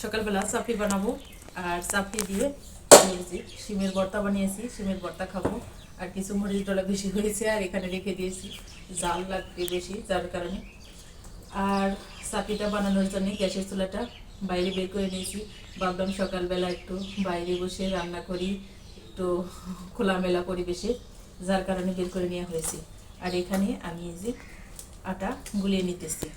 সকালবেলা চাপড়ি বানাবো আর চাপড়ি দিয়ে শিমের ভর্তা বানিয়েছি, শিমের ভর্তা খাবো। আর কিছু মরিচ ডলা বেশি হয়েছে আর এখানে রেখে দিয়েছি, জাল লাগবে বেশি যার কারণে। আর চাপড়িটা বানানোর জন্য গ্যাসের চুলাটা বাইরে বের করে নিয়েছি। ভাবলাম সকালবেলা একটু বাইরে বসে রান্না করি, একটু খোলামেলা পরিবেশে, যার কারণে বের করে নেওয়া হয়েছে। আর এখানে আমি এই যে আটা গুলিয়ে নিতেছি।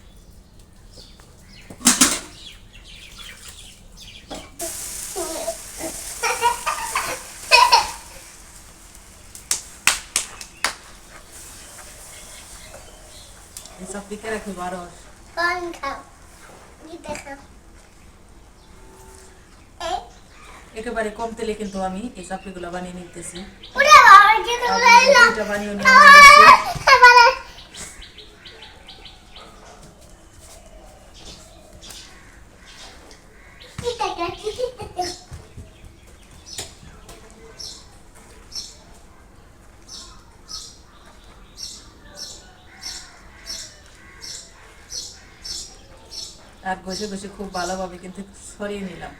চাপড়িকে রাখি 12 একেবারে কম তেলে কিন্তু আমি এই চাপড়িগুলো বানিয়ে নিতেছি। বানিয়ে আর ঘষে ঘষে খুব ভালোভাবে কিন্তু ছড়িয়ে নিলাম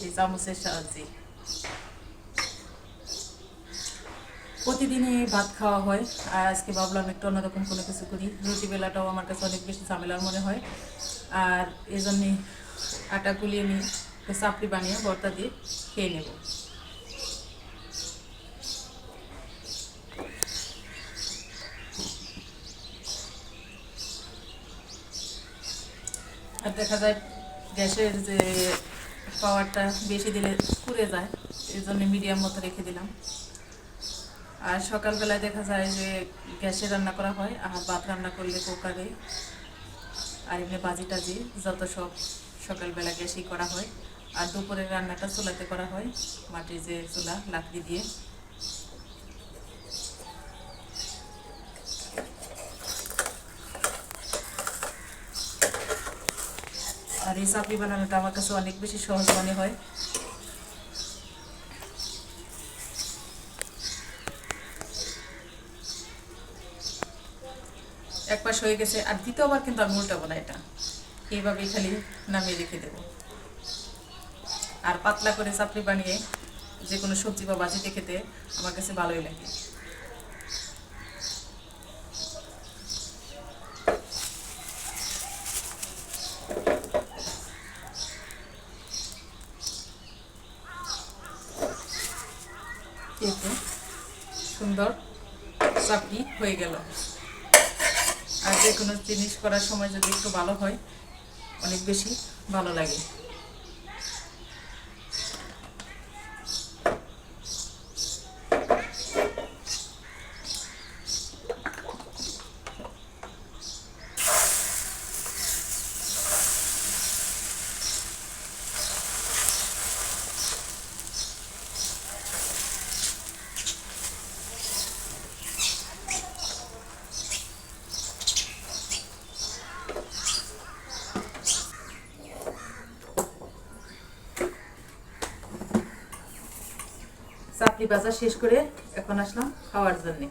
এই চামচের সাহায্যে। প্রতিদিনই ভাত খাওয়া হয়, আর আজকে ভাবলাম একটু অন্যরকম কোনো কিছু করি। রুটি বেলাটাও আমার কাছে অনেক বেশি ঝামেলার মনে হয়, আর এই জন্যে আটা গুলিয়ে নিয়ে চাপড়ি বানিয়ে ভর্তা দিয়ে খেয়ে নেব। আর দেখা যায় গ্যাসের যে পাওয়ারটা বেশি দিলে পুড়ে যায়, এই জন্য মিডিয়াম মতো রেখে দিলাম। আর সকালবেলায় দেখা যায় যে গ্যাসে রান্না করা হয়, আর ভাত রান্না করলে কুকারে, আর এমনি বাজি টাজি যত সব সকালবেলা গ্যাসেই করা হয়। আর দুপুরের রান্নাটা চুলাতে করা হয়, মাটির যে চুলা লাকড়ি দিয়ে। আর এই চাপড়ি বানানোটা আমার কাছে অনেক বেশি সহজ মনে হয়। এক পাশ হয়ে গেছে, আর দ্বিতীয়বার কিন্তু আমি উল্টাবো না, এটা এইভাবেই খালি নামিয়ে রেখে দেবো। আর পাতলা করে চাপড়ি বানিয়ে যে কোনো সবজি বা ভাজিতে খেতে আমার কাছে ভালোই লাগে। একটু সুন্দর চাপড়ি হয়ে গেল। আর যে কোনো জিনিস করার সময় যদি একটু ভালো হয়, অনেক বেশি ভালো লাগে। চাপড়ি ভাজা শেষ করে এখন আসলাম খাওয়ার জন্য।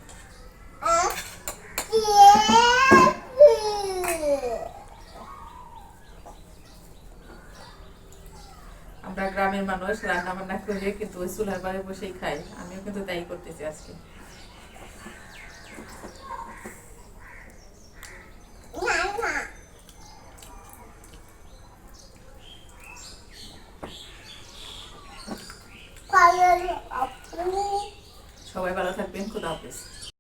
আমরা গ্রামের মানুষ রান্না বান্না করে কিন্তু ওই চুলার পাড়ে বসেই খাই, আমিও কিন্তু তাই করতেছি আজকে। সবাই ভালো থাকবেন, খুদা হাফেজ।